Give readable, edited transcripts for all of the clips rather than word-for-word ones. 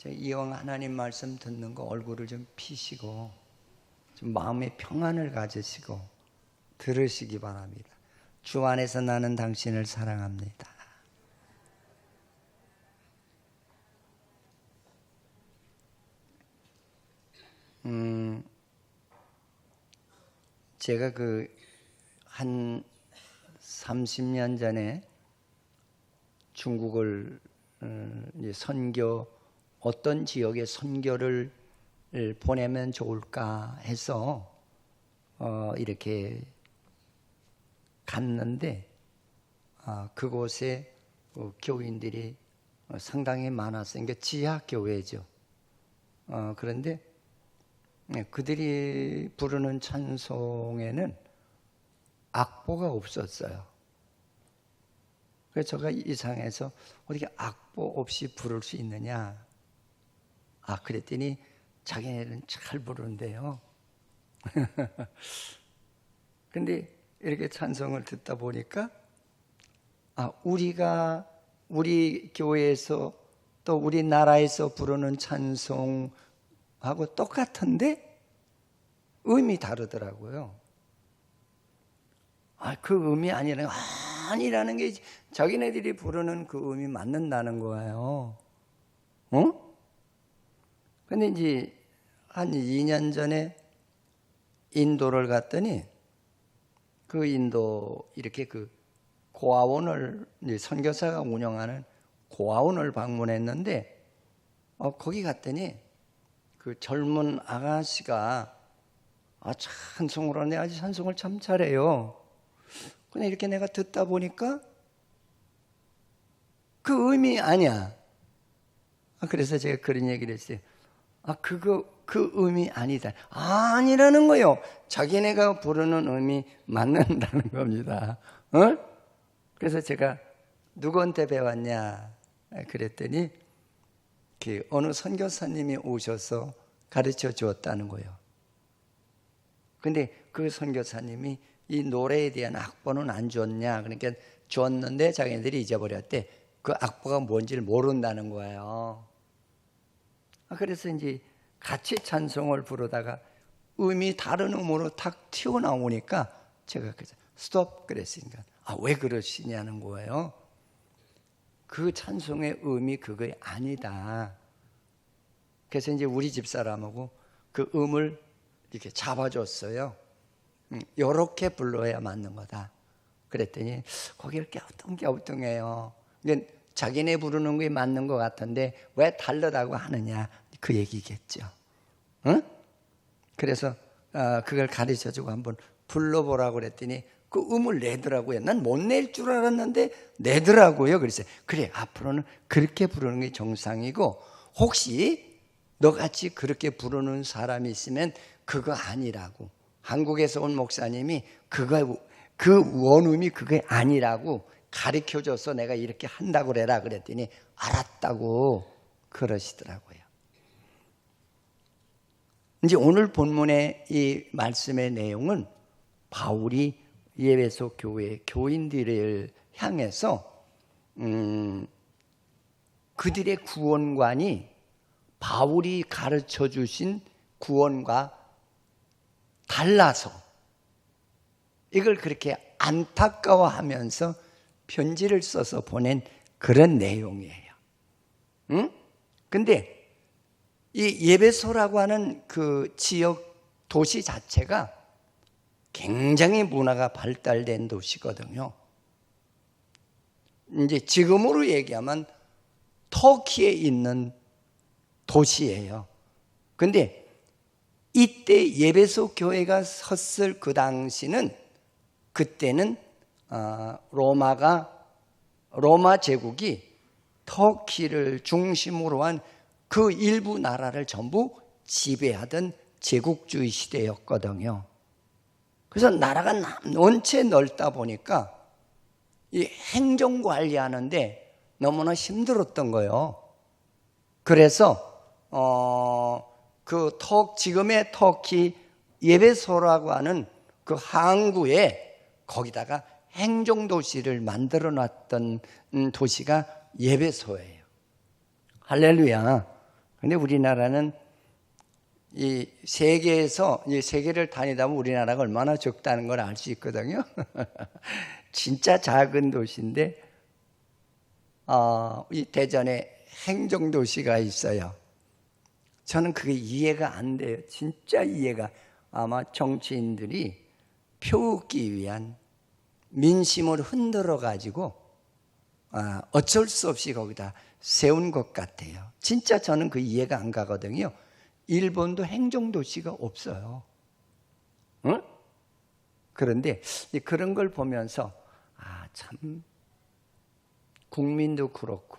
이왕 하나님 말씀 듣는 거 얼굴을 좀 피시고 좀 마음의 평안을 가지시고 들으시기 바랍니다. 주 안에서 나는 당신을 사랑합니다. 제가 한 30년 전에 중국을 어떤 지역에 선교를 보내면 좋을까 해서 이렇게 갔는데 그곳에 교인들이 상당히 많았어요. 그러니까 지하교회죠. 그런데 그들이 부르는 찬송에는 악보가 없었어요. 그래서 제가 이상해서 어떻게 악보 없이 부를 수 있느냐? 그랬더니 자기네는 잘 부르는데요. 근데 이렇게 찬송을 듣다 보니까 우리 교회에서 또 우리나라에서 부르는 찬송하고 똑같은데 음이 다르더라고요. 그 음이 아니라는 게 자기네들이 부르는 그 음이 맞는다는 거예요. 근데 이제 한 2년 전에 인도를 갔더니 그 인도 이렇게 고아원을 선교사가 운영하는 고아원을 방문했는데 거기 갔더니 그 젊은 아가씨가 찬송을 하네. 아주 찬송을 참 잘해요. 근데 이렇게 내가 듣다 보니까 그 음이 아니야. 그래서 제가 그런 얘기를 했어요. 그 음이 아니다. 아니라는 거요. 자기네가 부르는 음이 맞는다는 겁니다. 그래서 제가 누구한테 배웠냐 그랬더니 어느 선교사님이 오셔서 가르쳐 주었다는 거예요. 근데 그 선교사님이 이 노래에 대한 악보는 안 줬냐? 그러니까 줬는데 자기네들이 잊어버렸대. 그 악보가 뭔지를 모른다는 거예요. 그래서 이제 같이 찬송을 부르다가 음이 다른 음으로 탁 튀어나오니까 제가 그래서 스톱 그랬으니까 왜 그러시냐는 거예요. 그 찬송의 음이 그게 아니다. 그래서 이제 우리 집사람하고 그 음을 이렇게 잡아줬어요. 요렇게 불러야 맞는 거다. 그랬더니 거기를 갸우뚱해요. 자기네 부르는 게 맞는 것 같은데 왜 다르다고 하느냐 그 얘기겠죠. 그래서 그걸 가르쳐주고 한번 불러보라고 그랬더니 그 음을 내더라고요. 난 못 낼 줄 알았는데 내더라고요. 그래서 그래 앞으로는 그렇게 부르는 게 정상이고 혹시 너같이 그렇게 부르는 사람이 있으면 그거 아니라고. 한국에서 온 목사님이 그 원음이 그게 아니라고 가르쳐줘서 내가 이렇게 한다고 그래라 그랬더니 알았다고 그러시더라고요. 이제 오늘 본문의 이 말씀의 내용은 바울이 에베소 교회 교인들을 향해서 그들의 구원관이 바울이 가르쳐 주신 구원과 달라서 이걸 그렇게 안타까워하면서 편지를 써서 보낸 그런 내용이에요. 근데 이 에베소라고 하는 그 지역 도시 자체가 굉장히 문화가 발달된 도시거든요. 이제 지금으로 얘기하면 터키에 있는 도시예요. 근데 이때 에베소 교회가 섰을 그 당시는 그때는 로마 제국이 터키를 중심으로 한 그 일부 나라를 전부 지배하던 제국주의 시대였거든요. 그래서 나라가 원체 넓다 보니까 이 행정 관리하는데 너무나 힘들었던 거예요. 그래서 지금의 터키 에베소라고 하는 그 항구에 거기다가 행정도시를 만들어 놨던 도시가 에베소예요. 할렐루야. 근데 우리나라는 이 세계에서 이 세계를 다니다 보면 우리나라가 얼마나 적다는 걸 알 수 있거든요. 진짜 작은 도시인데 이 대전에 행정도시가 있어요. 저는 그게 이해가 안 돼요. 진짜 이해가. 아마 정치인들이 표웃기 위한 민심을 흔들어 가지고 어쩔 수 없이 거기다 세운 것 같아요. 진짜 저는 그 이해가 안 가거든요. 일본도 행정도시가 없어요. 응? 그런데 그런 걸 보면서 참 국민도 그렇고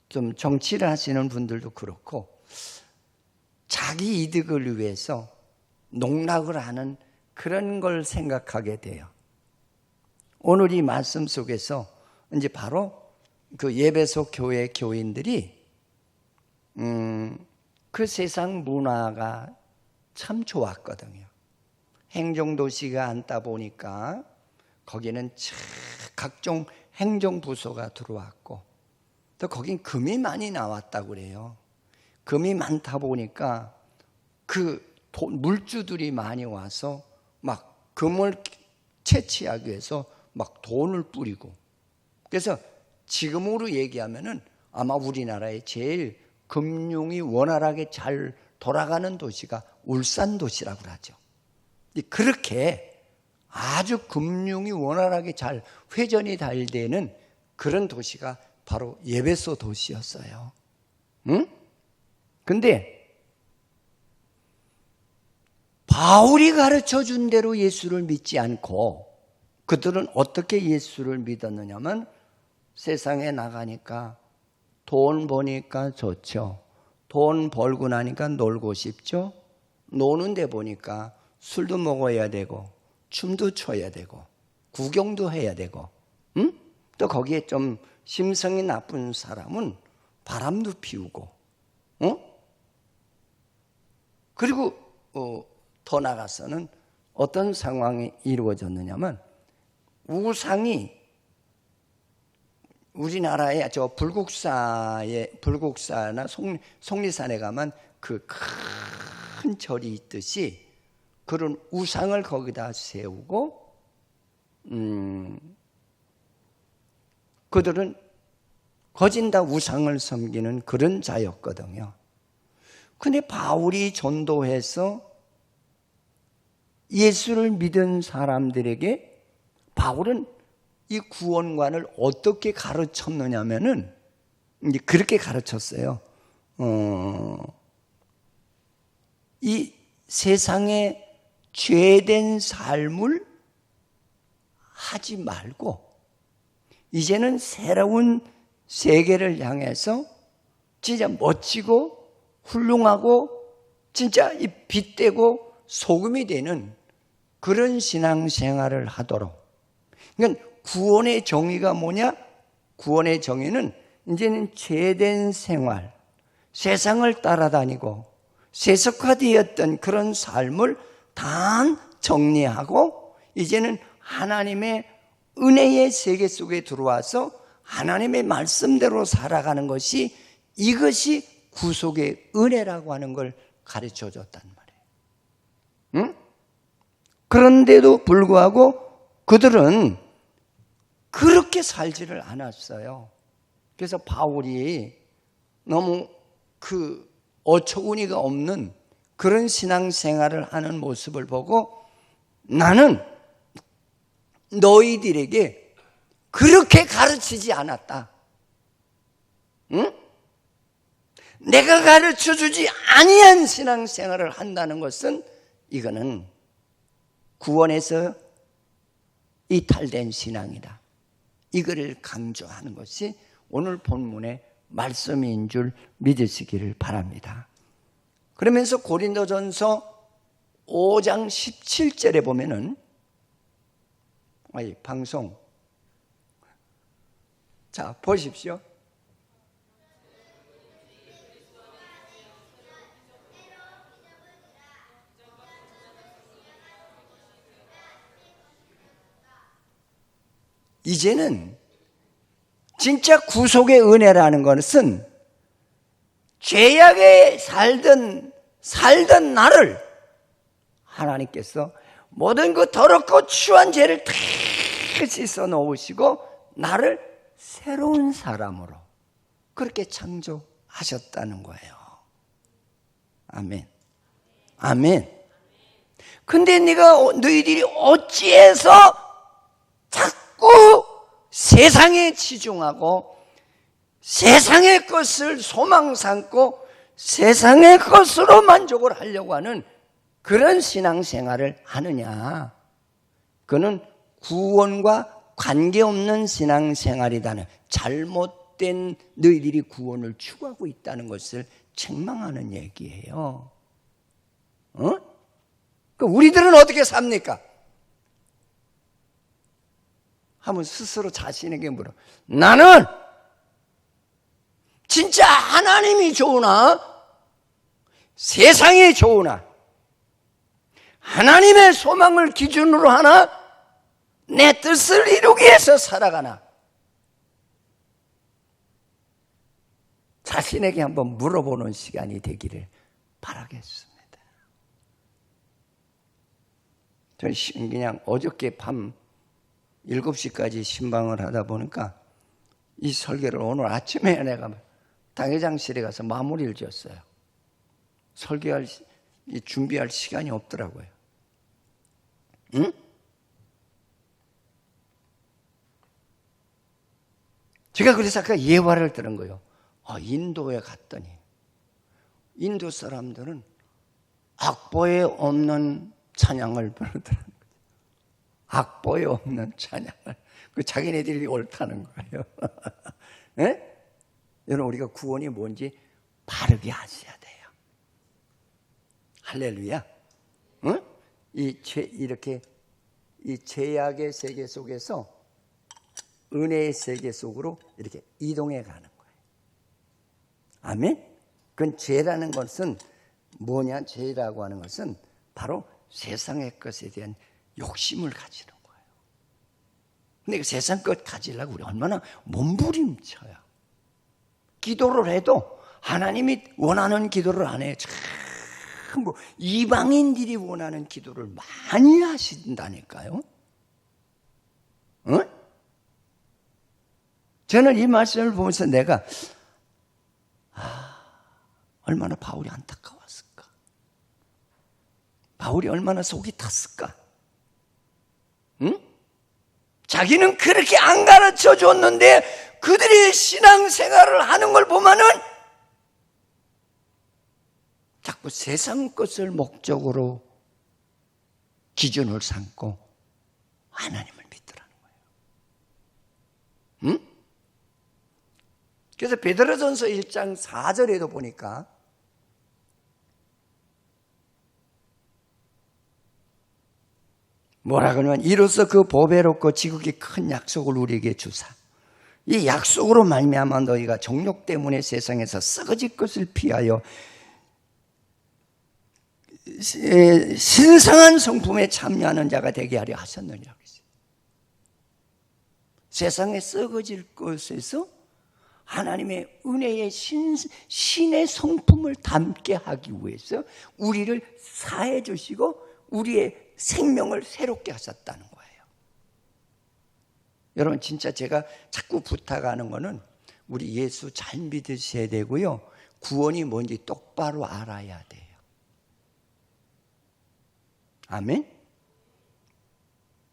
좀 정치를 하시는 분들도 그렇고 자기 이득을 위해서 농락을 하는 그런 걸 생각하게 돼요. 오늘 이 말씀 속에서 이제 바로 그 예배소 교회 교인들이 그 세상 문화가 참 좋았거든요. 행정도시가 앉다 보니까 거기는 각종 행정부서가 들어왔고 또 거긴 금이 많이 나왔다고 그래요. 금이 많다 보니까 그 물주들이 많이 와서 막 금을 채취하기 위해서 막 돈을 뿌리고, 그래서 지금으로 얘기하면은 아마 우리나라에 제일 금융이 원활하게 잘 돌아가는 도시가 울산 도시라고 하죠. 그렇게 아주 금융이 원활하게 잘 회전이 잘 되는 그런 도시가 바로 예배소 도시였어요. 응? 근데 바울이 가르쳐 준 대로 예수를 믿지 않고 그들은 어떻게 예수를 믿었느냐면 세상에 나가니까 돈 버니까 좋죠. 돈 벌고 나니까 놀고 싶죠. 노는 데 보니까 술도 먹어야 되고 춤도 춰야 되고 구경도 해야 되고, 응? 또 거기에 좀 심성이 나쁜 사람은 바람도 피우고, 그리고 더 나가서는 어떤 상황이 이루어졌느냐면 우상이 우리나라에 저 불국사나 속리산에 가면 그 큰 절이 있듯이 그런 우상을 거기다 세우고 그들은 거진 다 우상을 섬기는 그런 자였거든요. 근데 바울이 전도해서 예수를 믿은 사람들에게 바울은 이 구원관을 어떻게 가르쳤느냐면은 이제 그렇게 가르쳤어요. 이 세상에 죄된 삶을 하지 말고 이제는 새로운 세계를 향해서 진짜 멋지고 훌륭하고 진짜 이 빛되고 소금이 되는 그런 신앙생활을 하도록. 그러니까 구원의 정의가 뭐냐? 구원의 정의는 이제는 죄된 생활, 세상을 따라다니고 세속화되었던 그런 삶을 다 정리하고 이제는 하나님의 은혜의 세계 속에 들어와서 하나님의 말씀대로 살아가는 것이, 이것이 구속의 은혜라고 하는 걸 가르쳐 줬단 말이에요. 응? 그런데도 불구하고 그들은 그렇게 살지를 않았어요. 그래서 바울이 너무 그 어처구니가 없는 그런 신앙생활을 하는 모습을 보고 나는 너희들에게 그렇게 가르치지 않았다. 응? 내가 가르쳐주지 아니한 신앙생활을 한다는 것은 이거는 구원에서 이탈된 신앙이다. 이거를 강조하는 것이 오늘 본문의 말씀인 줄 믿으시기를 바랍니다. 그러면서 고린도전서 5장 17절에 보면은 방송 자 보십시오. 이제는 진짜 구속의 은혜라는 것은 죄악에 살던 나를 하나님께서 모든 그 더럽고 추한 죄를 다 씻어 놓으시고 나를 새로운 사람으로 그렇게 창조하셨다는 거예요. 아멘. 아멘. 근데 너희들이 어찌해서 자꾸 세상에 치중하고 세상의 것을 소망 삼고 세상의 것으로 만족을 하려고 하는 그런 신앙생활을 하느냐? 그는 구원과 관계없는 신앙생활이다는, 잘못된 너희들이 구원을 추구하고 있다는 것을 책망하는 얘기예요. 우리들은 어떻게 삽니까? 한번 스스로 자신에게 물어. 나는 진짜 하나님이 좋으나 세상이 좋으나 하나님의 소망을 기준으로 하나 내 뜻을 이루기 위해서 살아가나? 자신에게 한번 물어보는 시간이 되기를 바라겠습니다. 저는 그냥 어저께 밤 7시까지 신방을 하다 보니까 이 설교를 오늘 아침에 내가 당회장실에 가서 마무리를 지었어요. 준비할 시간이 없더라고요. 응? 제가 그래서 아까 예화를 들은 거예요. 인도에 갔더니 인도 사람들은 악보에 없는 찬양을 부르더라고요. 악보에 없는 찬양을. 자기네들이 옳다는 거예요. 네? 여러분, 우리가 구원이 뭔지 바르게 아셔야 돼요. 할렐루야. 응? 이렇게 이 죄악의 세계 속에서 은혜의 세계 속으로 이렇게 이동해 가는 거예요. 아멘? 그건 죄라는 것은 뭐냐? 죄라고 하는 것은 바로 세상의 것에 대한 욕심을 가지는 거예요. 근데 그 세상 것 가지려고 우리 얼마나 몸부림쳐요. 기도를 해도 하나님이 원하는 기도를 안 해요. 뭐 이방인들이 원하는 기도를 많이 하신다니까요. 응? 저는 이 말씀을 보면서 내가 얼마나 바울이 안타까웠을까? 바울이 얼마나 속이 탔을까? 응? 자기는 그렇게 안 가르쳐 줬는데 그들이 신앙생활을 하는 걸 보면은 자꾸 세상 것을 목적으로 기준을 삼고 하나님을 믿더라는 거예요. 응? 그래서 베드로전서 1장 4절에도 보니까 뭐라 그러면 이로써 그 보배롭고 지극히 큰 약속을 우리에게 주사 이 약속으로 말미암아 너희가 정욕 때문에 세상에서 썩어질 것을 피하여 신성한 성품에 참여하는 자가 되게 하려 하셨느니라. 세상에 썩어질 것에서 하나님의 은혜의 신의 성품을 담게 하기 위해서 우리를 사해 주시고 우리의 생명을 새롭게 하셨다는 거예요. 여러분, 진짜 제가 자꾸 부탁하는 거는 우리 예수 잘 믿으셔야 되고요, 구원이 뭔지 똑바로 알아야 돼요. 아멘?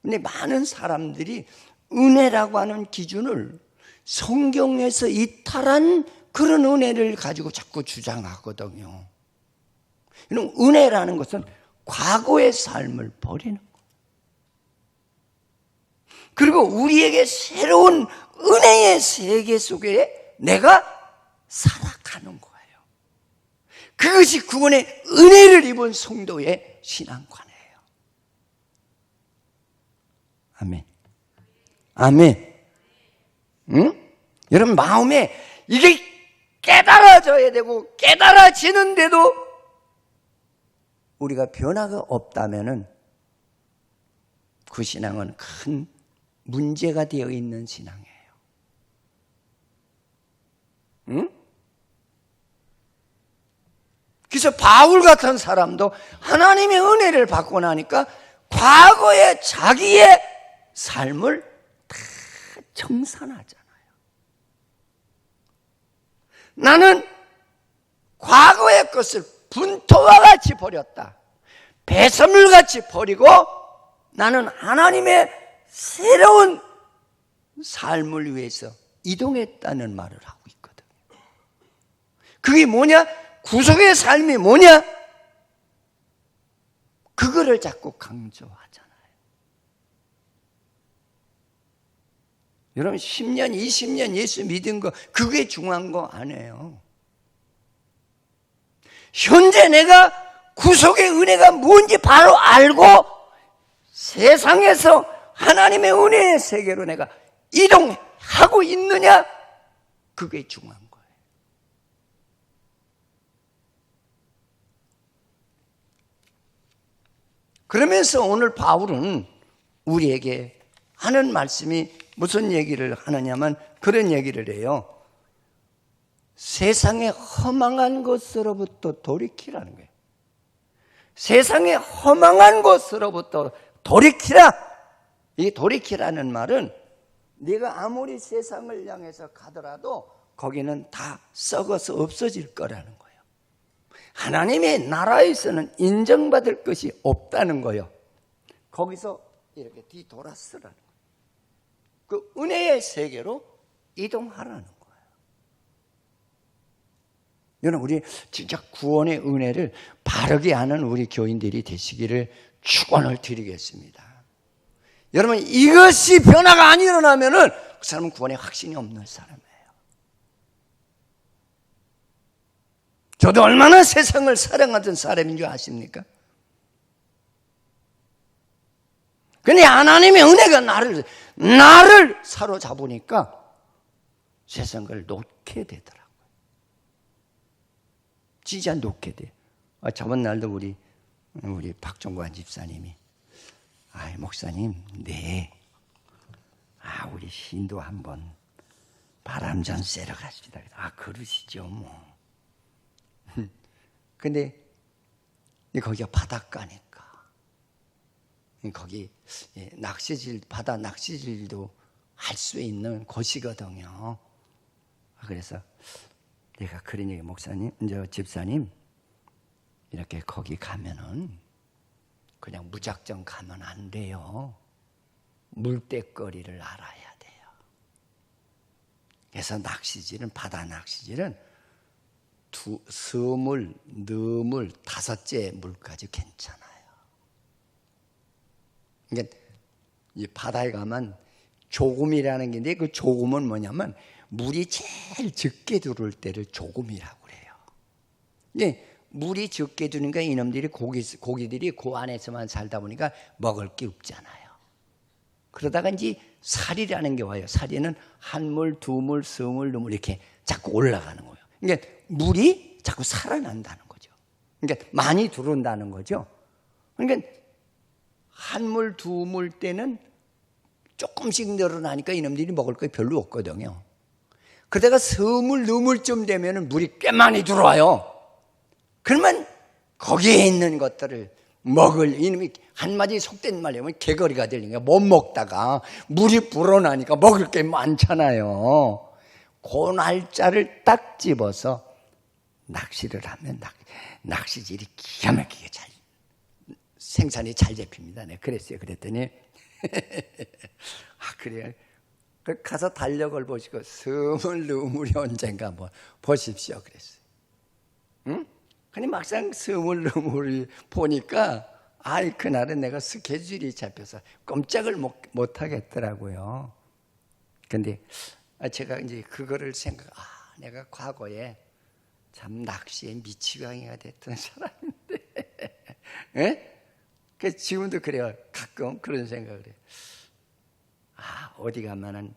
근데 많은 사람들이 은혜라고 하는 기준을 성경에서 이탈한 그런 은혜를 가지고 자꾸 주장하거든요. 은혜라는 것은 과거의 삶을 버리는 거예요. 그리고 우리에게 새로운 은혜의 세계 속에 내가 살아가는 거예요. 그것이 구원의 은혜를 입은 성도의 신앙관이에요. 아멘. 아멘. 응? 여러분, 마음에 이게 깨달아져야 되고 깨달아지는데도 우리가 변화가 없다면은 그 신앙은 큰 문제가 되어 있는 신앙이에요. 응? 그래서 바울 같은 사람도 하나님의 은혜를 받고 나니까 과거의 자기의 삶을 다 청산하잖아요. 나는 과거의 것을 분토와 같이 버렸다. 배설물같이 버리고 나는 하나님의 새로운 삶을 위해서 이동했다는 말을 하고 있거든요. 그게 뭐냐? 구속의 삶이 뭐냐? 그거를 자꾸 강조하잖아요. 여러분 10년, 20년 예수 믿은 거 그게 중요한 거 아니에요. 현재 내가 구속의 은혜가 뭔지 바로 알고 세상에서 하나님의 은혜의 세계로 내가 이동하고 있느냐? 그게 중요한 거예요. 그러면서 오늘 바울은 우리에게 하는 말씀이 무슨 얘기를 하느냐면 그런 얘기를 해요. 세상의 허망한 것으로부터 돌이키라는 거예요. 세상의 허망한 것으로부터 돌이키라. 이 돌이키라는 말은 네가 아무리 세상을 향해서 가더라도 거기는 다 썩어서 없어질 거라는 거예요. 하나님의 나라에서는 인정받을 것이 없다는 거예요. 거기서 이렇게 뒤돌아서라는 거예요. 그 은혜의 세계로 이동하라는 거예요. 여러분 우리 진짜 구원의 은혜를 바르게 아는 우리 교인들이 되시기를 축원을 드리겠습니다. 여러분 이것이 변화가 안 일어나면은 그 사람은 구원에 확신이 없는 사람이에요. 저도 얼마나 세상을 사랑하던 사람인 줄 아십니까? 근데 하나님의 은혜가 나를 사로잡으니까 세상을 놓게 되더라고요. 진짜 놓게 돼요. 저번 날도 우리 박종관 집사님이 목사님, 네. 우리 신도 한번 바람 좀 쐬러 갑시다. 그러시죠, 뭐. 근데 거기가 바닷가니까. 거기 바다 낚시질도 할 수 있는 곳이거든요. 그래서 내가 그런 얘기, 목사님, 집사님, 이렇게 거기 가면은 그냥 무작정 가면 안 돼요. 물때거리를 알아야 돼요. 그래서 바다 낚시질은 서물, 너물, 5째 물까지 괜찮아요. 그러니까 이 바다에 가면 조금이라는 게 있는데 그 조금은 뭐냐면 물이 제일 적게 들어올 때를 조금이라고 그래요. 근데 물이 적게 드니까 이놈들이 고기들이 그 안에서만 살다 보니까 먹을 게 없잖아요. 그러다가 이제 살이라는 게 와요. 살이는 1물, 2물, 3물, 4물 이렇게 자꾸 올라가는 거예요. 그러니까 물이 자꾸 살아난다는 거죠. 그러니까 많이 들어온다는 거죠. 그러니까 1물, 2물 때는 조금씩 늘어나니까 이놈들이 먹을 게 별로 없거든요. 그러다가 3물, 4물쯤 되면 물이 꽤 많이 들어와요. 그러면 거기에 있는 것들을 먹을, 이놈이 한마디 속된 말이면 개거리가 되니까 못 먹다가 물이 불어나니까 먹을 게 많잖아요. 그 날짜를 딱 집어서 낚시를 하면 낚시질이 기가 막히게 생산이 잘 잡힙니다. 네, 그랬어요. 그랬더니 그래요. 가서 달력을 보시고 스물 너물이 언젠가 한번 보십시오. 그랬어요. 응? 근데 막상 스물 너물이 보니까 그날은 내가 스케줄이 잡혀서 꼼짝을 못 하겠더라고요. 근데 제가 이제 그거를 내가 과거에 참 낚시에 미치광이가 됐던 사람인데, 그 지금도 그래요. 가끔 그런 생각을 해요. 어디 가면은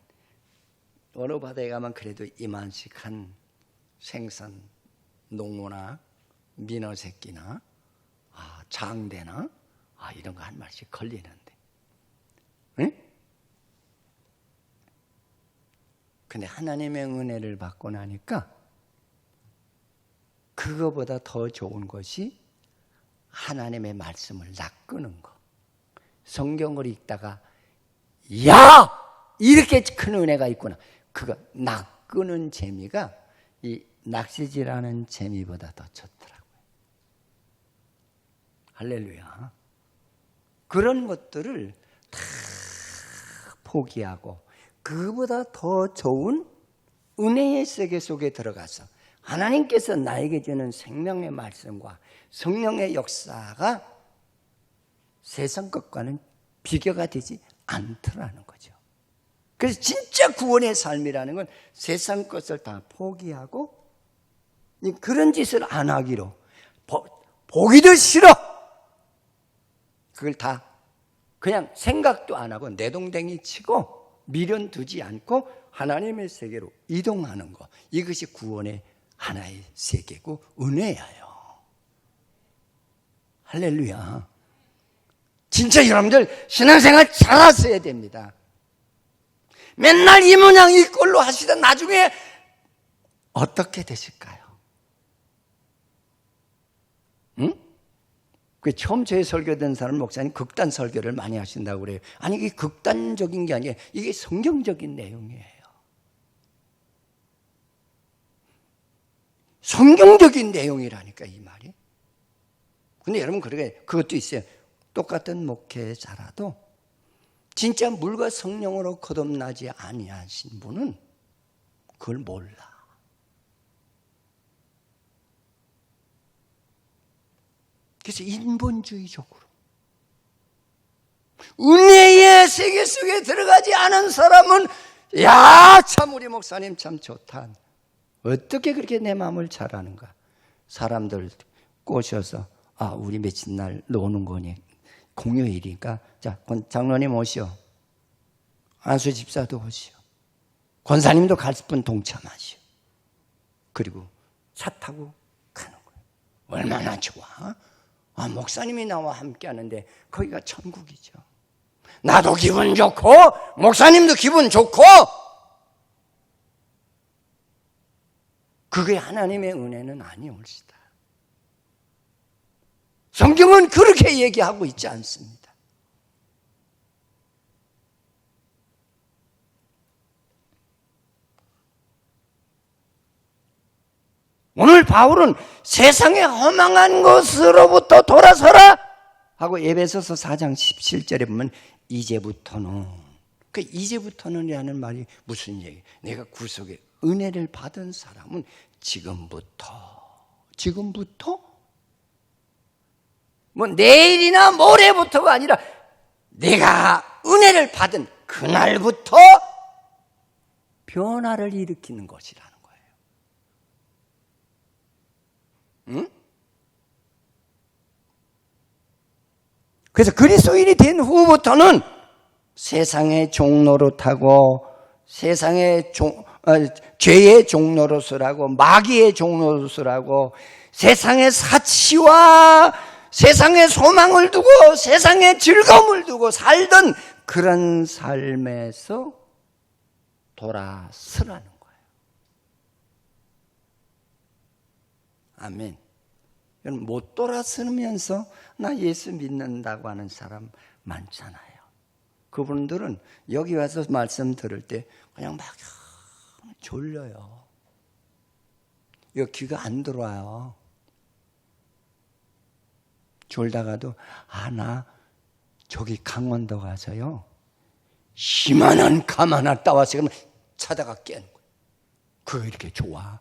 어느 바다에 가면 그래도 이만씩한 생선, 농어나 민어 새끼나 장대나 이런 거 한 마리씩 걸리는데, 근데 하나님의 은혜를 받고 나니까 그거보다 더 좋은 것이 하나님의 말씀을 낚는 거. 성경을 읽다가 야! 이렇게 큰 은혜가 있구나. 그거 낚는 재미가 이 낚시질하는 재미보다 더 좋더라고요. 할렐루야. 그런 것들을 다 포기하고 그보다 더 좋은 은혜의 세계 속에 들어가서 하나님께서 나에게 주는 생명의 말씀과 성령의 역사가 세상 것과는 비교가 되지 않더라는 거죠. 그래서 진짜 구원의 삶이라는 건 세상 것을 다 포기하고 그런 짓을 안 하기로, 보기도 싫어, 그걸 다 그냥 생각도 안 하고 내동댕이 치고 미련 두지 않고 하나님의 세계로 이동하는 것, 이것이 구원의 하나의 세계고 은혜예요. 할렐루야. 진짜 여러분들 신앙생활 잘하셔야 됩니다. 맨날 이 모양 이 꼴로 하시다 나중에 어떻게 되실까요? 응? 그 처음 제 설교 된 사람 목사님 극단 설교를 많이 하신다고 그래요. 아니 이게 극단적인 게 아니에요. 이게 성경적인 내용이에요. 성경적인 내용이라니까 이 말이. 근데 여러분 그것도 있어요. 똑같은 목회자라도 진짜 물과 성령으로 거듭나지 아니하신 분은 그걸 몰라. 그래서 인본주의적으로 은혜의 세계 속에 들어가지 않은 사람은 야, 참 우리 목사님 참 좋다. 어떻게 그렇게 내 마음을 잘 아는가. 사람들 꼬셔서 우리 며칠 날 노는 거니 공휴일이니까 자 장로님 오시오, 안수 집사도 오시오, 권사님도 갈 분 동참하시오. 그리고 차 타고 가는 거예요. 얼마나 좋아. 목사님이 나와 함께 하는데 거기가 천국이죠. 나도 기분 좋고 목사님도 기분 좋고, 그게 하나님의 은혜는 아니올시다. 성경은 그렇게 얘기하고 있지 않습니다. 오늘 바울은 세상의 허망한 것으로부터 돌아서라 하고 에베소서 4장 17절에 보면 이제부터는, 그 이제부터는이라는 말이 무슨 얘기예요? 내가 구속의 은혜를 받은 사람은 지금부터 뭐 내일이나 모레부터가 아니라 내가 은혜를 받은 그날부터 변화를 일으키는 것이라는 거예요. 응? 그래서 그리스도인이 된 후부터는 세상의 종노릇하고 세상의 죄의 종노릇을 마귀의 종노릇을 세상의 사치와 세상의 소망을 두고 세상의 즐거움을 두고 살던 그런 삶에서 돌아서라는 거예요. 아멘. 못 돌아서면서 나 예수 믿는다고 하는 사람 많잖아요. 그분들은 여기 와서 말씀 들을 때 그냥 막 졸려요. 이거 귀가 안 들어와요. 졸다가도 나 저기 강원도 가서요 희만한 감 하나 따와서 그러면 자다가 깨는 거예요. 그거 이렇게 좋아.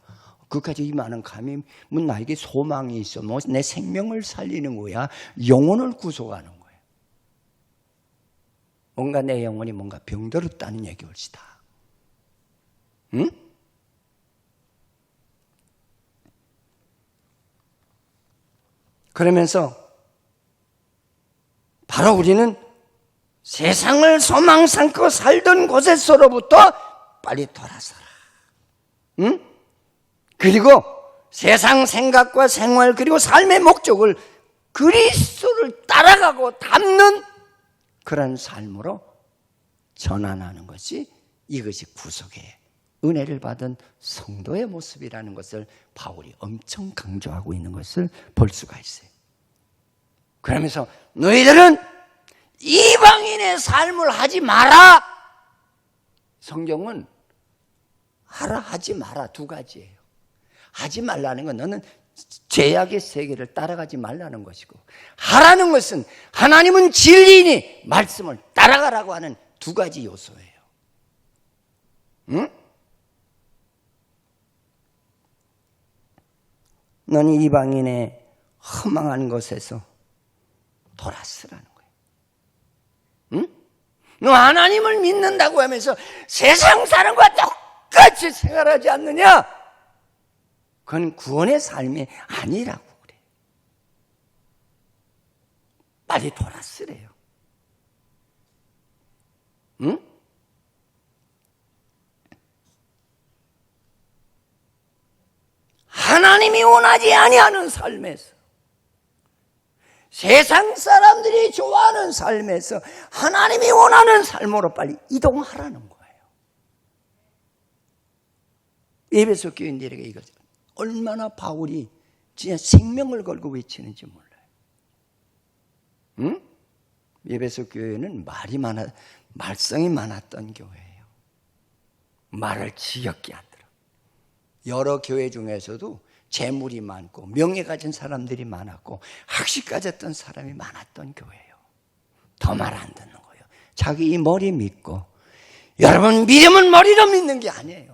그까지 이 많은 감이 나에게 소망이 있어. 내 생명을 살리는 거야. 영혼을 구속하는 거예요. 뭔가 내 영혼이 뭔가 병들었다는 얘기 올시다. 응? 그러면서 바로 우리는 세상을 소망 삼고 살던 곳에서로부터 빨리 돌아서라. 응? 그리고 세상 생각과 생활 그리고 삶의 목적을 그리스도를 따라가고 닮는 그런 삶으로 전환하는 것이 이것이 구속의 은혜를 받은 성도의 모습이라는 것을 바울이 엄청 강조하고 있는 것을 볼 수가 있어요. 그러면서 너희들은 이방인의 삶을 하지 마라. 성경은 하라 하지 마라 두 가지예요. 하지 말라는 건 너는 죄악의 세계를 따라가지 말라는 것이고, 하라는 것은 하나님은 진리이니 말씀을 따라가라고 하는 두 가지 요소예요. 응? 너는 이방인의 허망한 것에서 돌아서라는 거예요. 응? 너 하나님을 믿는다고 하면서 세상 사람과 똑같이 생활하지 않느냐? 그건 구원의 삶이 아니라고 그래요. 빨리 돌아서래요. 응? 하나님이 원하지 아니하는 삶에서, 세상 사람들이 좋아하는 삶에서 하나님이 원하는 삶으로 빨리 이동하라는 거예요. 에베소 교인들에게 이걸 얼마나 바울이 진짜 생명을 걸고 외치는지 몰라요. 응? 에베소 교회는 말썽이 많았던 교회예요. 말을 지겹게 하더라. 여러 교회 중에서도 재물이 많고 명예 가진 사람들이 많았고 학식 가졌던 사람이 많았던 교회예요. 더 말 안 듣는 거예요. 자기 이 머리 믿고, 여러분 믿음은 머리로 믿는 게 아니에요.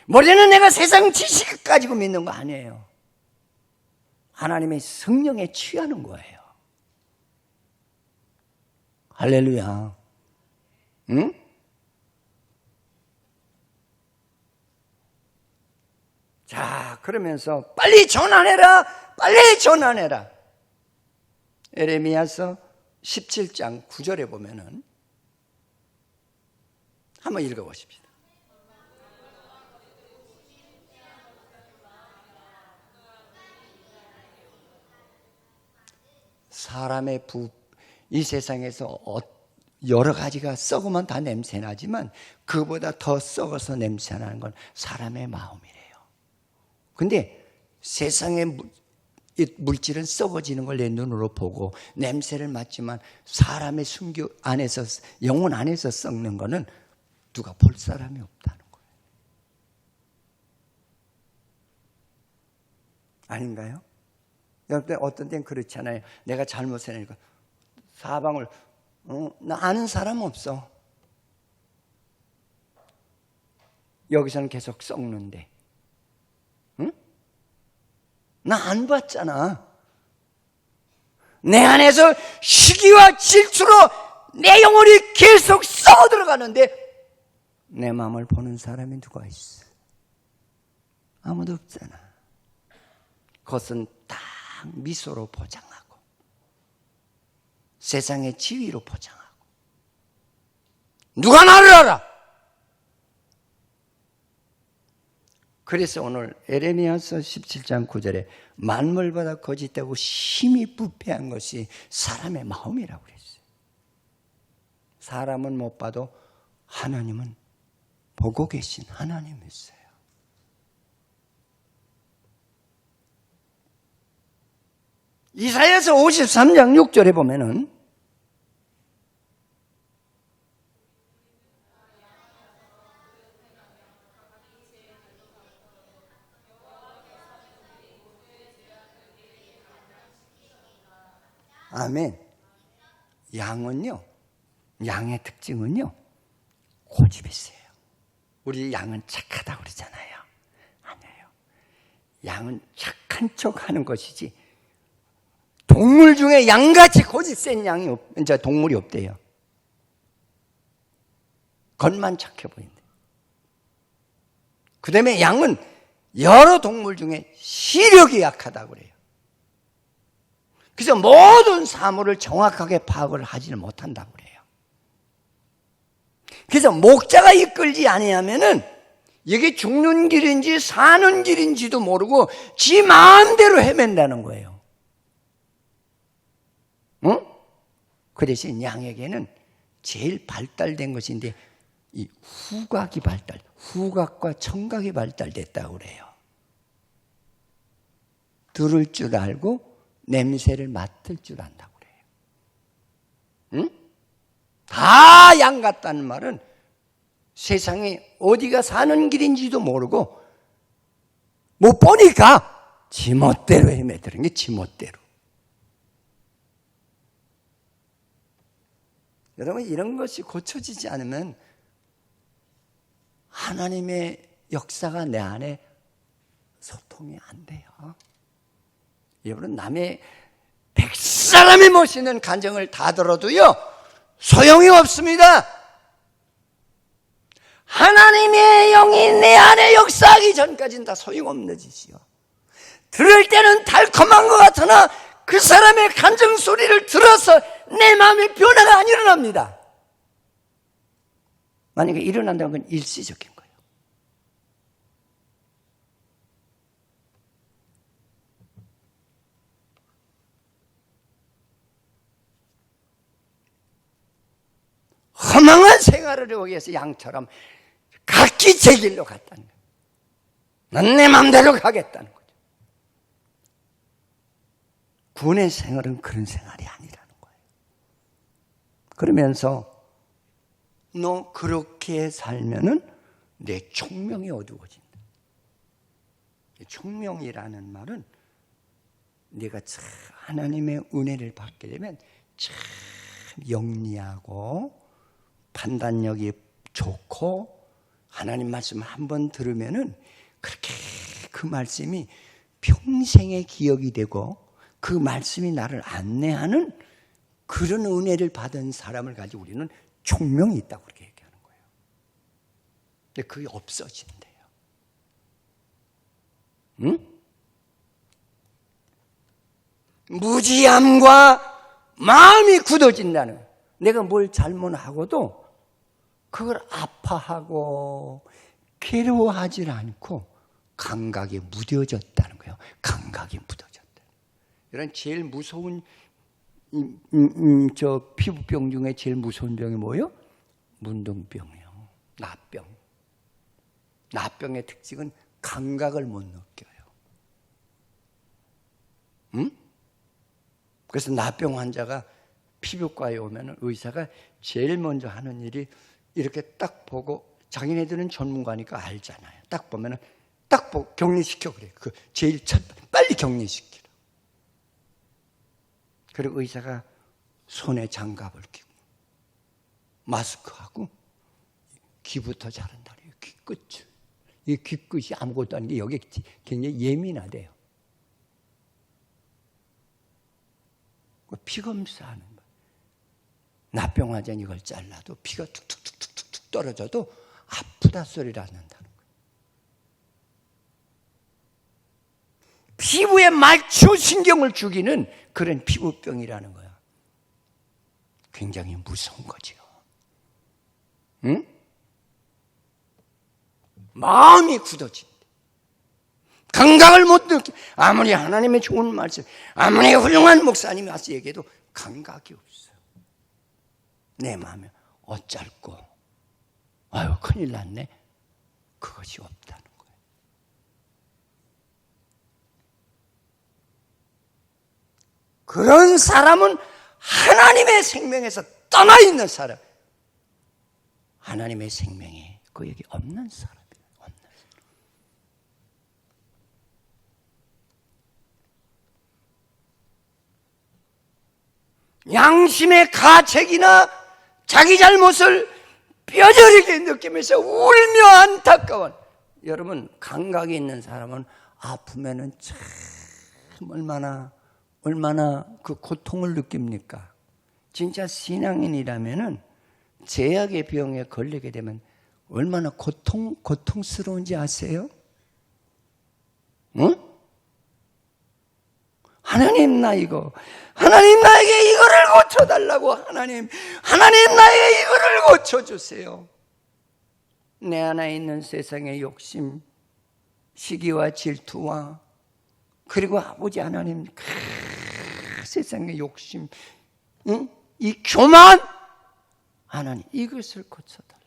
머리는 내가 세상 지식 가지고 믿는 거 아니에요. 하나님의 성령에 취하는 거예요. 할렐루야. 응? 자, 그러면서 빨리 전환해라. 빨리 전환해라. 에레미야서 17장 9절에 보면은 한번 읽어보십시다. 사람의 이 세상에서 여러 가지가 썩으면 다 냄새나지만 그보다 더 썩어서 냄새나는 건 사람의 마음이래요. 근데 세상의 물질은 썩어지는 걸 내 눈으로 보고 냄새를 맡지만 사람의 순교 안에서, 영혼 안에서 썩는 거는 누가 볼 사람이 없다는 거예요. 아닌가요? 여러분, 어떤 때는 그렇잖아요. 내가 잘못해내니까 사방을, 나 아는 사람 없어. 여기서는 계속 썩는데, 응? 나 안 봤잖아. 내 안에서 시기와 질투로 내 영혼이 계속 썩어 들어가는데 내 마음을 보는 사람이 누가 있어? 아무도 없잖아. 그것은 딱 미소로 포장하고 세상의 지위로 포장하고, 누가 나를 알아? 그래서 오늘 에레미야서 17장 9절에 만물보다 거짓되고 심히 부패한 것이 사람의 마음이라고 그랬어요. 사람은 못 봐도 하나님은 보고 계신 하나님이었어요. 이사야서 53장 6절에 보면은 아멘. 양은요, 양의 특징은요, 고집이 세요. 우리 양은 착하다고 그러잖아요. 아니에요. 양은 착한 척 하는 것이지, 동물 중에 양같이 고집 센 양이 이제 동물이 없대요. 겉만 착해 보인대. 그 다음에 양은 여러 동물 중에 시력이 약하다고 그래요. 그래서 모든 사물을 정확하게 파악을 하지는 못한다고 그래요. 그래서 목자가 이끌지 아니하면은 이게 죽는 길인지 사는 길인지도 모르고 지 마음대로 헤맨다는 거예요. 응? 그 대신 양에게는 제일 발달된 것인데 이 후각과 청각이 발달됐다고 그래요. 들을 줄 알고 냄새를 맡을 줄 안다고 그래요. 응? 다 양 같다는 말은 세상에 어디가 사는 길인지도 모르고 못 보니까 지멋대로 헤매드는 게 지멋대로. 여러분, 이런 것이 고쳐지지 않으면 하나님의 역사가 내 안에 소통이 안 돼요. 여러분, 남의 100사람이 모시는 간증을 다 들어도요, 소용이 없습니다. 하나님의 영이 내 안에 역사하기 전까지는 다 소용없는 짓이요. 들을 때는 달콤한 것 같으나 그 사람의 간증 소리를 들어서 내 마음의 변화가 안 일어납니다. 만약에 일어난다면 그건 일시적인 거예요. 허망한 생활을 하기 위해서 양처럼 각기 제 길로 갔다는 거예요. 난 내 마음대로 가겠다는 거죠. 구원의 생활은 그런 생활이 아니라는 거예요. 그러면서 너 그렇게 살면은 내 총명이 어두워진다. 총명이라는 말은 내가 참 하나님의 은혜를 받게 되면 참 영리하고 판단력이 좋고 하나님 말씀 한번 들으면은 그렇게 그 말씀이 평생의 기억이 되고 그 말씀이 나를 안내하는 그런 은혜를 받은 사람을 가지고 우리는 총명이 있다고 그렇게 얘기하는 거예요. 근데 그게 없어진대요. 응? 무지함과 마음이 굳어진다는 거예요. 내가 뭘 잘못하고도 그걸 아파하고 괴로워하지 않고 감각이 무뎌졌다는 거예요. 감각이 묻어졌다. 이런 제일 무서운 저 피부병 중에 제일 무서운 병이 뭐예요? 문둥병이요. 나병. 나병의 특징은 감각을 못 느껴요. 응? 그래서 나병 환자가 피부과에 오면 의사가 제일 먼저 하는 일이 이렇게 딱 보고, 자기네들은 전문가니까 알잖아요. 딱 보면은 딱 보고 격리시켜 그래. 그 제일 첫 빨리 격리시키라. 그리고 의사가 손에 장갑을 끼고 마스크하고 귀부터 자른다 그래요. 귀끝. 이 귀끝이 아무것도 아닌 게 여기 굉장히 예민하대요. 피 검사하는 거예요. 나병 환자는 이걸 잘라도 피가 툭툭툭툭툭 떨어져도 아프다 소리를 안 난다는 거예요. 피부에 말초신경을 죽이는 그런 피부병이라는 거야. 굉장히 무서운 거죠. 응? 마음이 굳어진다. 감각을 못 느끼. 아무리 하나님의 좋은 말씀, 아무리 훌륭한 목사님이 와서 얘기해도 감각이 없어요. 내 마음에 어쩔고, 아유 큰일 났네. 그것이 없다는 거예요. 그런 사람은 하나님의 생명에서 떠나 있는 사람. 하나님의 생명이 그에게 없는 사람이에요. 없는 사람. 양심의 가책이나 자기 잘못을 뼈저리게 느끼면서 울며 안타까운, 여러분 감각이 있는 사람은 아프면은 참 얼마나 그 고통을 느낍니까? 진짜 신앙인이라면은 제약의 병에 걸리게 되면 얼마나 고통스러운지 아세요? 응? 하나님 나에게 이거를 고쳐달라고. 하나님 나에게 이거를 고쳐주세요. 내 안에 있는 세상의 욕심, 시기와 질투와, 그리고 아버지 하나님 세상의 욕심, 응? 이 교만, 하나님 이것을 고쳐달라고.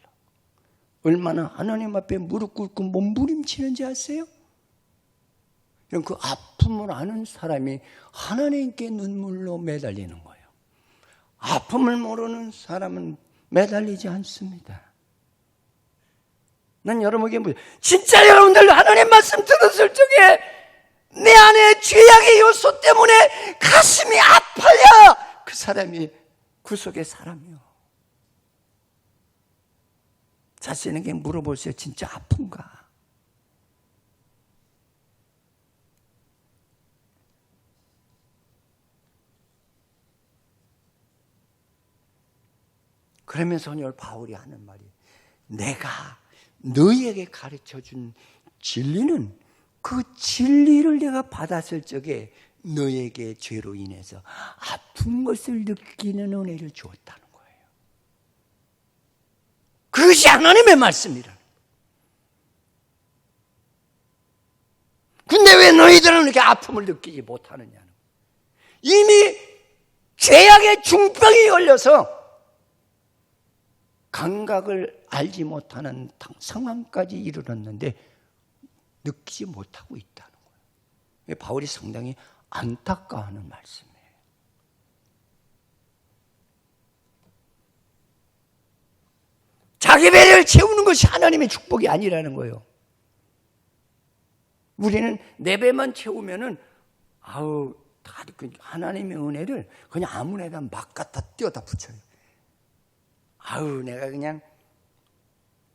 얼마나 하나님 앞에 무릎 꿇고 몸부림치는지 아세요? 이런 그 아픔을 아는 사람이 하나님께 눈물로 매달리는 거예요. 아픔을 모르는 사람은 매달리지 않습니다. 난 여러분에게 진짜 여러분들 하나님 말씀 들었을 적에 내 안에 죄악의 요소 때문에 가슴이 아파야 그 사람이 구속의 사람이요. 자신에게 물어보세요. 진짜 아픈가? 그러면서 오늘 바울이 하는 말이, 내가 너희에게 가르쳐준 진리는 그 진리를 내가 받았을 적에 너희에게 죄로 인해서 아픈 것을 느끼는 은혜를 주었다는 거예요. 그것이 하나님의 말씀이라는 거예요. 근데 왜 너희들은 이렇게 아픔을 느끼지 못하느냐는 거예요. 이미 죄악의 중병이 걸려서 감각을 알지 못하는 상황까지 이르렀는데 느끼지 못하고 있다는 거예요. 바울이 상당히 안타까워하는 말씀이에요. 자기 배를 채우는 것이 하나님의 축복이 아니라는 거예요. 우리는 내 배만 채우면은 다 하나님의 은혜를 그냥 아무데나 막 갖다 띄어다 붙여요. 내가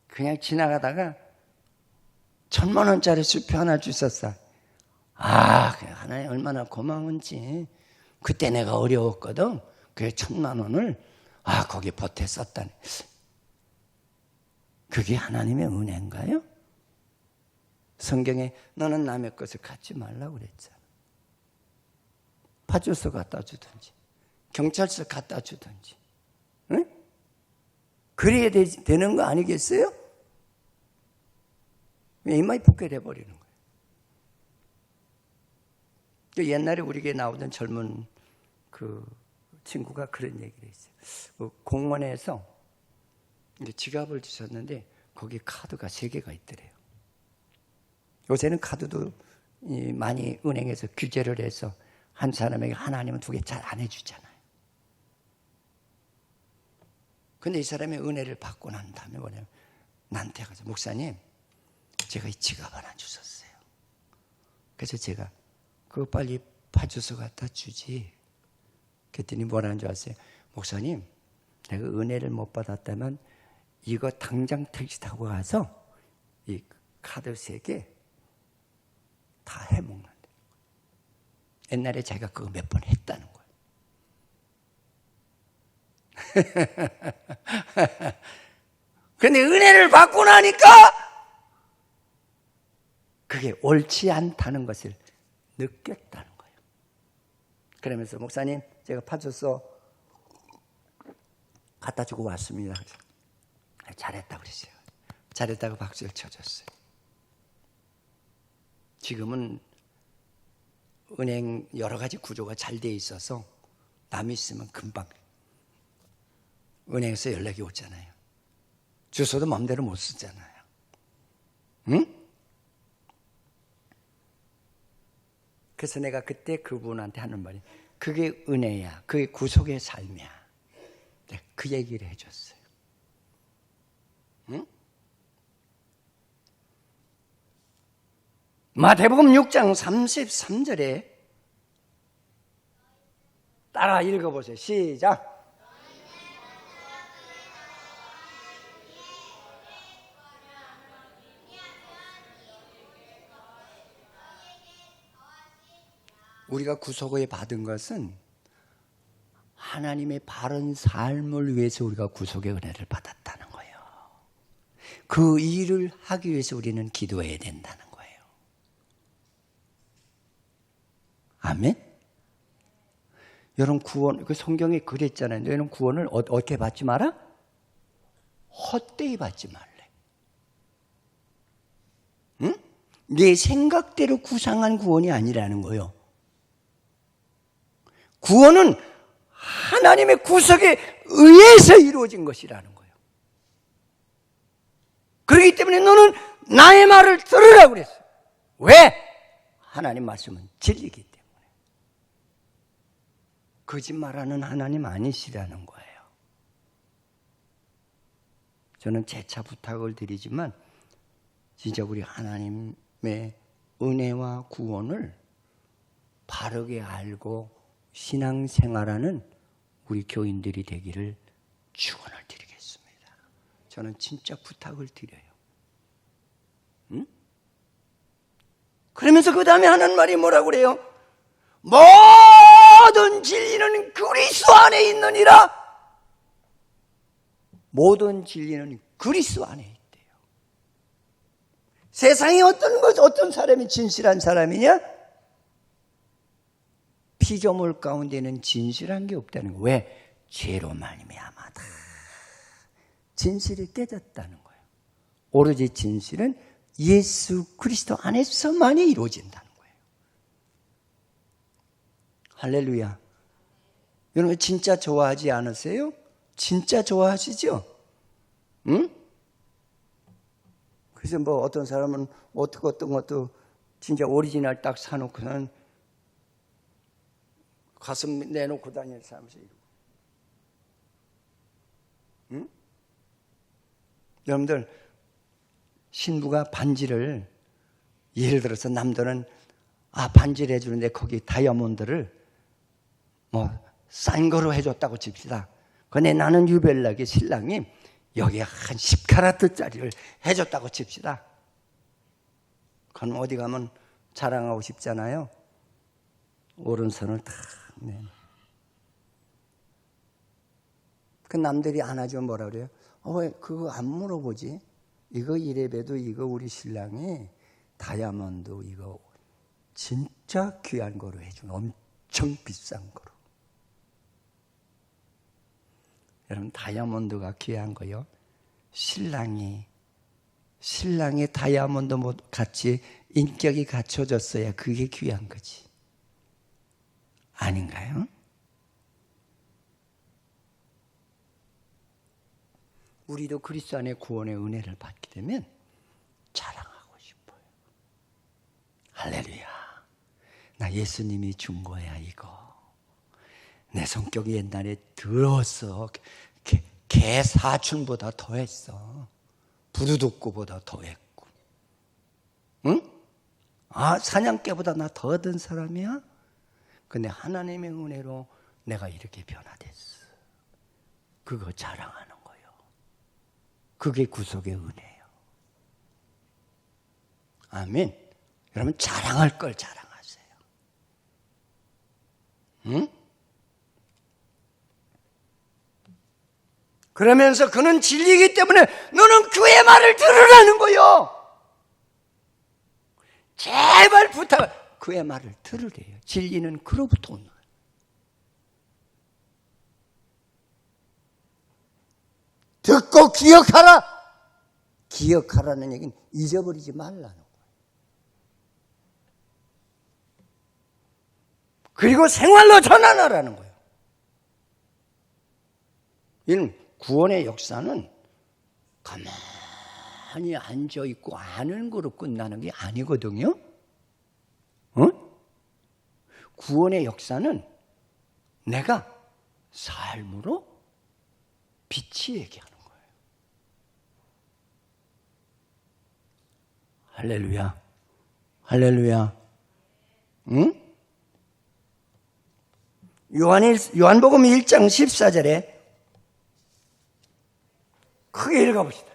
그냥 지나가다가 1,000만 원짜리 수표 하나 주셨어. 하나님 얼마나 고마운지. 그때 내가 어려웠거든. 그 1,000만 원을 거기 보태 썼다니. 그게 하나님의 은혜인가요? 성경에 너는 남의 것을 갖지 말라고 그랬잖아. 파주소 갖다 주든지 경찰서 갖다 주든지, 응? 그래야 되는 거 아니겠어요? 이마에 붙게 돼버리는 거예요. 옛날에 우리에게 나오던 젊은 그 친구가 그런 얘기를 했어요. 공원에서 지갑을 주셨는데 거기 카드가 3개가 있더래요. 요새는 카드도 많이 은행에서 규제를 해서 한 사람에게 하나 아니면 2개 잘 안 해주잖아요. 근데 이 사람의 은혜를 받고 난 다음에 뭐냐면 나한테 가서, 목사님 제가 이 지갑 하나 주셨어요. 그래서 제가 그거 빨리 파주소 갖다 주지. 그랬더니 뭐라는 줄 아세요? 목사님, 내가 은혜를 못 받았다면 이거 당장 택시 타고 가서 이 카드 3개 다 해먹는데. 옛날에 제가 그거 몇 번 했다는 거예요. 그런데 은혜를 받고 나니까 그게 옳지 않다는 것을 느꼈다는 거예요. 그러면서 목사님, 제가 파주소 갖다 주고 왔습니다. 잘했다고 그랬어요. 잘했다고 박수를 쳐줬어요. 지금은 은행 여러 가지 구조가 잘 돼 있어서 남이 있으면 금방 은행에서 연락이 오잖아요. 주소도 마음대로 못 쓰잖아요. 응? 그래서 내가 그때 그분한테 하는 말이, 그게 은혜야. 그게 구속의 삶이야. 내가 그 얘기를 해줬어요. 응? 마태복음 6장 33절에 따라 읽어보세요. 시작. 우리가 구속을 받은 것은 하나님의 바른 삶을 위해서 우리가 구속의 은혜를 받았다는 거예요. 그 일을 하기 위해서 우리는 기도해야 된다는 거예요. 아멘? 여러분 구원, 그 성경에 그랬잖아요. 너희는 구원을 어떻게 받지 마라? 헛되이 받지 말래. 응? 내 생각대로 구상한 구원이 아니라는 거예요. 구원은 하나님의 구속에 의해서 이루어진 것이라는 거예요. 그렇기 때문에 너는 나의 말을 들으라고 그랬어요. 왜? 하나님 말씀은 진리이기 때문에. 거짓말하는 하나님 아니시라는 거예요. 저는 재차 부탁을 드리지만 진짜 우리 하나님의 은혜와 구원을 바르게 알고 신앙생활하는 우리 교인들이 되기를 축원을 드리겠습니다. 저는 진짜 부탁을 드려요. 응? 그러면서 그 다음에 하는 말이 뭐라고 그래요? 모든 진리는 그리스도 안에 있느니라. 모든 진리는 그리스도 안에 있대요. 세상에 어떤 사람이 진실한 사람이냐? 피조물 가운데는 진실한 게 없다는 거예요. 왜? 죄로 말미암아다. 진실이 깨졌다는 거예요. 오로지 진실은 예수 그리스도 안에서만이 이루어진다는 거예요. 할렐루야. 여러분 진짜 좋아하지 않으세요? 진짜 좋아하시죠? 응? 그래서 뭐 어떤 사람은 어떤 것도 진짜 오리지널 딱 사놓고는 가슴 내놓고 다니는 사람이 이러고. 응? 여러분들 신부가 반지를 예를 들어서 남들은 반지를 해주는데 거기 다이아몬드를 싼 거로 해줬다고 칩시다. 근데 나는 유별나게 신랑이 여기에 한 10카라트짜리를 해줬다고 칩시다. 그럼 어디 가면 자랑하고 싶잖아요. 오른손을 탁 내. 그 남들이 안 하죠. 뭐라 그래요? 왜 그거 안 물어보지? 이거 이래봬도 이거 우리 신랑이 다이아몬드 이거 진짜 귀한 거로 해준 엄청 비싼 거로. 여러분 다이아몬드가 귀한 거요. 신랑의 다이아몬드 같이 인격이 갖춰졌어야 그게 귀한 거지. 아닌가요? 우리도 그리스도 안에 구원의 은혜를 받게 되면 자랑하고 싶어요. 할렐루야. 나 예수님이 준 거야 이거. 내 성격이 옛날에 더러웠어. 개 사춘보다 더했어. 부두둑구보다 더했고. 응? 사냥개보다 나 더 얻은 사람이야? 근데 하나님의 은혜로 내가 이렇게 변화됐어. 그거 자랑하는 거예요. 그게 구속의 은혜예요. 아멘. 여러분 자랑할 걸 자랑하세요. 응? 그러면서 그는 진리이기 때문에 너는 그의 말을 들으라는 거요. 제발 부탁, 그의 말을 들으래요. 진리는 그로부터 오는 거예요. 듣고 기억하라. 기억하라는 얘기는 잊어버리지 말라는 거예요. 그리고 생활로 전환하라는 거예요. 이는 구원의 역사는 가만히 앉아있고 아는 거로 끝나는 게 아니거든요. 구원의 역사는 내가 삶으로 빛이 얘기하는 거예요. 할렐루야. 할렐루야. 응? 요한복음 1장 14절에 크게 읽어봅시다.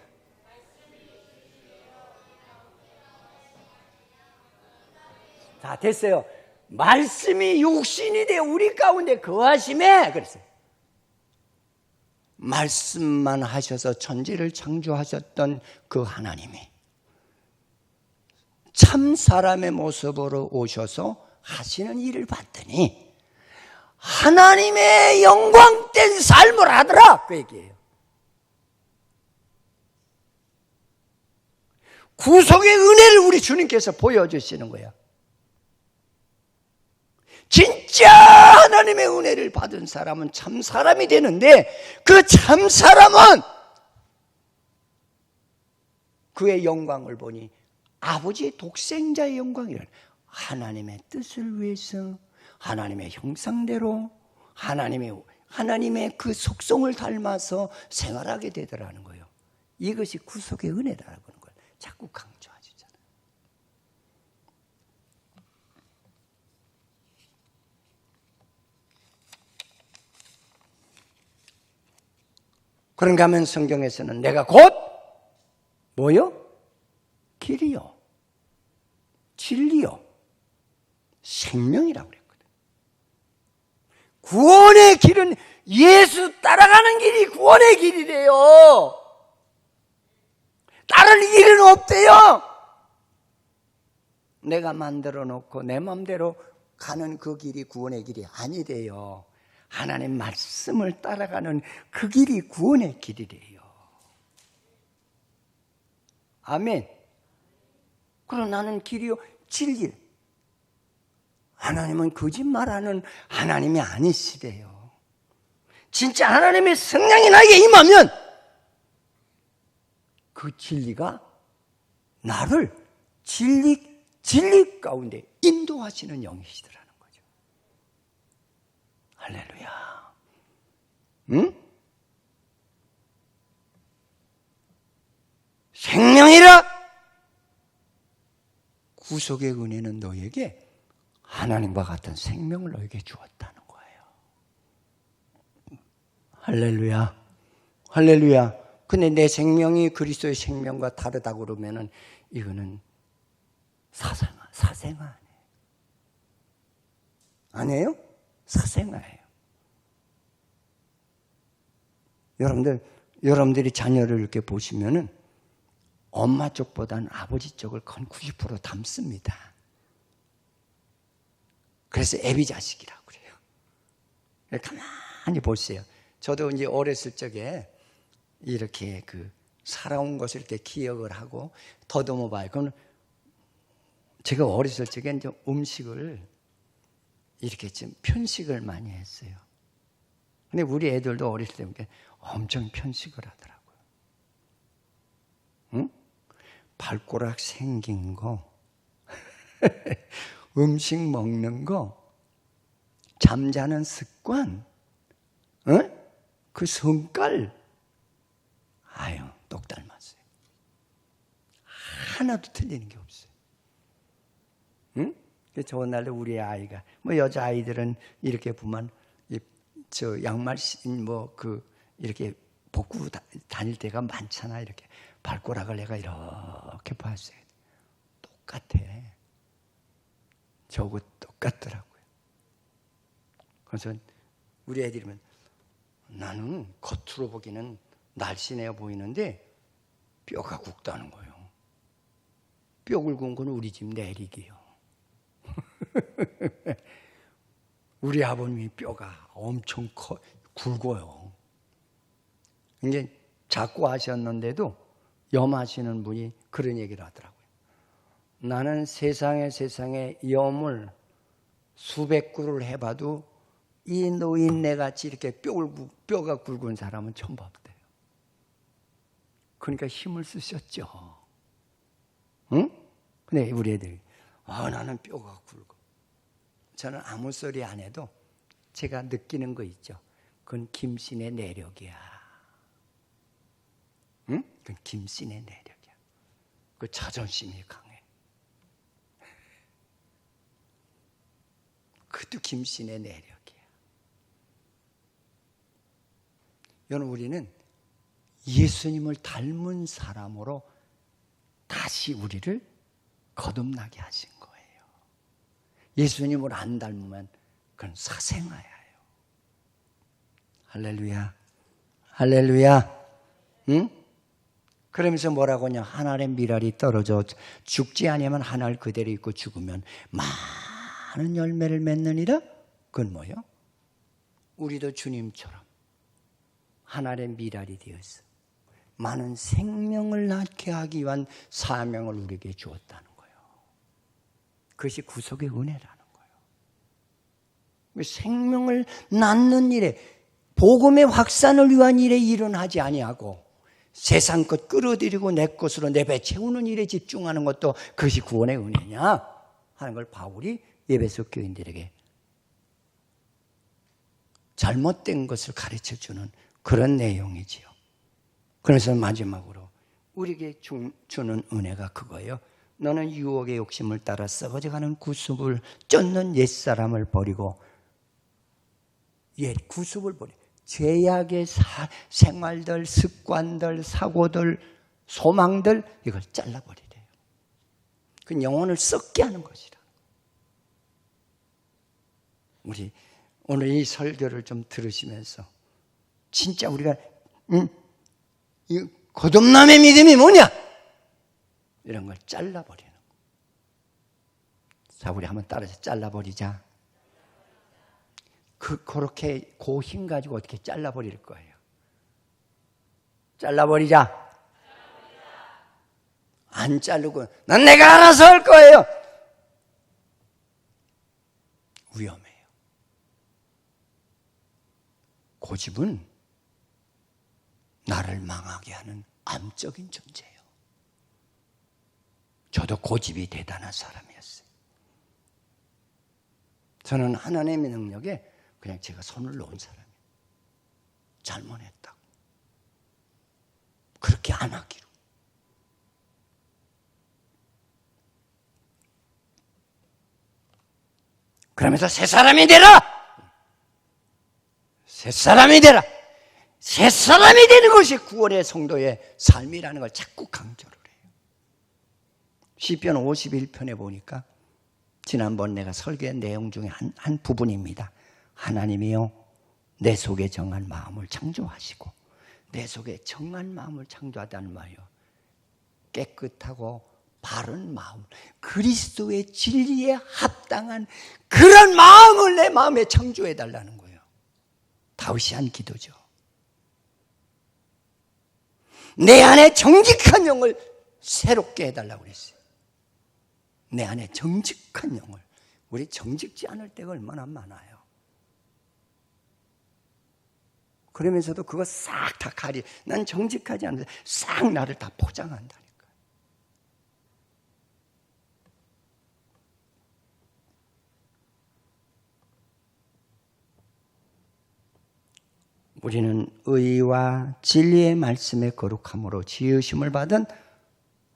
자, 됐어요. 말씀이 육신이 되어 우리 가운데 거하심에 그랬어요. 말씀만 하셔서 천지를 창조하셨던 그 하나님이 참 사람의 모습으로 오셔서 하시는 일을 봤더니 하나님의 영광된 삶을 하더라 그 얘기예요. 구속의 은혜를 우리 주님께서 보여주시는 거예요. 진짜 하나님의 은혜를 받은 사람은 참 사람이 되는데 그 참 사람은 그의 영광을 보니 아버지의 독생자의 영광이라. 하나님의 뜻을 위해서 하나님의 형상대로 하나님의 그 속성을 닮아서 생활하게 되더라는 거예요. 이것이 구속의 은혜라는 걸 자꾸 강조하시잖아요. 그런가 하면 성경에서는 내가 곧 뭐요? 길이요, 진리요, 생명이라고 그랬거든. 구원의 길은 예수 따라가는 길이 구원의 길이래요. 다른 길은 없대요. 내가 만들어 놓고 내 마음대로 가는 그 길이 구원의 길이 아니래요. 하나님 말씀을 따라가는 그 길이 구원의 길이래요. 아멘. 그럼 나는 길이요, 진리. 하나님은 거짓말하는 하나님이 아니시래요. 진짜 하나님의 성령이 나에게 임하면 그 진리가 나를 진리 가운데 인도하시는 영이시더라는 거죠. 할렐루야. 응? 생명이라. 구속의 은혜는 너에게 하나님과 같은 생명을 너에게 주었다는 거예요. 할렐루야. 할렐루야. 근데 내 생명이 그리스도의 생명과 다르다고 그러면은 이거는 사생아 아니에요? 사생아예요. 여러분들이 자녀를 이렇게 보시면은 엄마 쪽보다는 아버지 쪽을 건 90% 닮습니다. 그래서 애비 자식이라고 그래요. 가만히 보세요. 저도 이제 어렸을 적에 이렇게 살아온 것을 이렇게 기억을 하고 더듬어 봐요. 그럼 제가 어렸을 적에 이제 음식을 이렇게 좀 편식을 많이 했어요. 근데 우리 애들도 어렸을 때 엄청 편식을 하더라고요. 응? 발가락 생긴 거, 음식 먹는 거, 잠자는 습관, 그 성깔, 아유, 똑 닮았어요. 하나도 틀리는 게 없어요. 응? 좋은 날에 우리 아이가, 여자 아이들은 이렇게 보면, 양말 이렇게 벗고 다닐 때가 많잖아. 이렇게 발가락을 내가 이렇게 봤어요. 똑같아. 저거 똑같더라고요. 그래서 우리 애들이면 나는 겉으로 보기는 날씬해 보이는데 뼈가 굵다는 거예요. 뼈 굵은 건 우리 집 내리기요. 우리 아버님이 뼈가 엄청 굵어요. 이제 자꾸 하셨는데도 염하시는 분이 그런 얘기를 하더라고요. 나는 세상에 염을 수백 그루를 해봐도 이 노인네같이 이렇게 뼈가 굵은 사람은 처음 봤대요. 그러니까 힘을 쓰셨죠. 응? 근데 우리 애들이 나는 뼈가 굵어. 저는 아무 소리 안 해도 제가 느끼는 거 있죠. 그건 김신의 내력이야. 응? 그건 김신의 내력이야. 그 자존심이 강해. 그것도 김신의 내력이야. 여러분, 우리는 예수님을 닮은 사람으로 다시 우리를 거듭나게 하신 거예요. 예수님을 안 닮으면 그건 사생아예요. 할렐루야. 할렐루야. 응? 그러면서 뭐라고 하냐? 하늘의 미랄이 떨어져 죽지 아니하면 하늘 그대로 있고 죽으면 많은 열매를 맺느니라. 그건 뭐예요? 우리도 주님처럼 하늘의 미랄이 되어서 많은 생명을 낳게 하기 위한 사명을 우리에게 주었다는 거예요. 그것이 구속의 은혜라는 거예요. 생명을 낳는 일에, 복음의 확산을 위한 일에 일은 하지 아니하고 세상 것 끌어들이고 내 것으로 내 배 채우는 일에 집중하는 것도 그것이 구원의 은혜냐 하는 걸 바울이 에베소 교인들에게 잘못된 것을 가르쳐주는 그런 내용이지요. 그래서 마지막으로 우리에게 주는 은혜가 그거예요. 너는 유혹의 욕심을 따라 썩어져가는 구습을 쫓는 옛사람을 버리고 구습을 버리고 죄악의 생활들, 습관들, 사고들, 소망들 이걸 잘라버리래요. 그 영혼을 썩게 하는 것이라. 우리 오늘 이 설교를 좀 들으시면서 진짜 우리가 이 거듭남의 믿음이 뭐냐? 이런 걸 잘라버리는 거. 자, 우리 한번 따라서 잘라버리자. 그렇게 그 힘 가지고 어떻게 잘라버릴 거예요? 잘라버리자. 안 자르고 난 내가 알아서 할 거예요. 위험해요. 고집은 나를 망하게 하는 암적인 존재예요. 저도 고집이 대단한 사람이었어요. 저는 하나님의 능력에 그냥 제가 손을 놓은 사람이에요. 잘못했다고. 그렇게 안 하기로. 그러면서 새 사람이 되라! 새 사람이 되라! 새 사람이 되는 것이 구원의 성도의 삶이라는 걸 자꾸 강조를 해요. 시편 51편에 보니까 지난번 내가 설교한 내용 중에 한 부분입니다. 하나님이요 내 속에 정한 마음을 창조하시고 내 속에 정한 마음을 창조하다는 말이요 깨끗하고 바른 마음 그리스도의 진리에 합당한 그런 마음을 내 마음에 창조해달라는 거예요. 다윗이 한 기도죠. 내 안에 정직한 영을 새롭게 해달라고 그랬어요. 내 안에 정직한 영을. 우리 정직지 않을 때가 얼마나 많아요. 그러면서도 그거 싹 다 난 정직하지 않은데 싹 나를 다 포장한다니까. 우리는 의와 진리의 말씀에 거룩함으로 지으심을 받은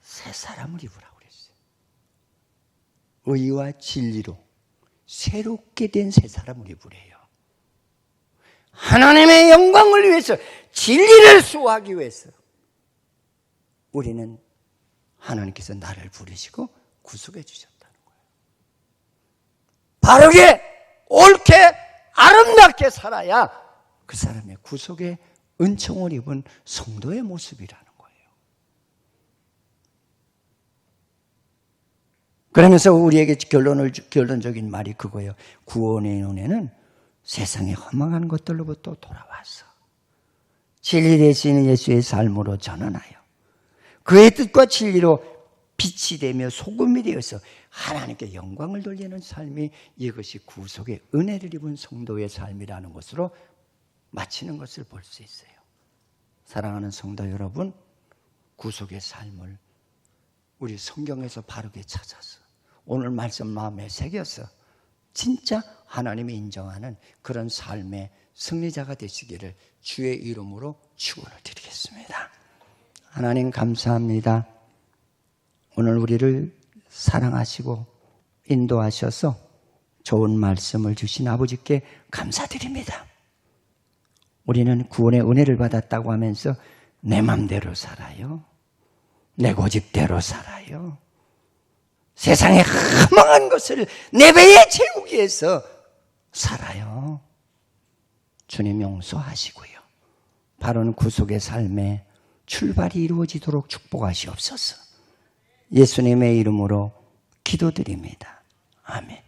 새 사람을 입으라고 그랬어요. 의와 진리로 새롭게 된 새 사람을 입으래요. 하나님의 영광을 위해서 진리를 수호하기 위해서 우리는 하나님께서 나를 부르시고 구속해 주셨다는 거예요. 바르게 옳게 아름답게 살아야 그 사람의 구속의 은총을 입은 성도의 모습이라는 거예요. 그러면서 우리에게 결론적인 말이 그거예요. 구원의 은혜는 세상의 허망한 것들로부터 돌아와서 진리 되시는 예수의 삶으로 전환하여 그의 뜻과 진리로 빛이 되며 소금이 되어서 하나님께 영광을 돌리는 삶이 이것이 구속의 은혜를 입은 성도의 삶이라는 것으로 마치는 것을 볼 수 있어요. 사랑하는 성도 여러분, 구속의 삶을 우리 성경에서 바르게 찾아서 오늘 말씀 마음에 새겨서 진짜 하나님이 인정하는 그런 삶의 승리자가 되시기를 주의 이름으로 축원을 드리겠습니다. 하나님 감사합니다. 오늘 우리를 사랑하시고 인도하셔서 좋은 말씀을 주신 아버지께 감사드립니다. 우리는 구원의 은혜를 받았다고 하면서 내 맘대로 살아요. 내 고집대로 살아요. 세상의 허망한 것을 내 배에 채우기 위해서 살아요. 주님 용서하시고요. 바른 구속의 삶에 출발이 이루어지도록 축복하시옵소서. 예수님의 이름으로 기도드립니다. 아멘.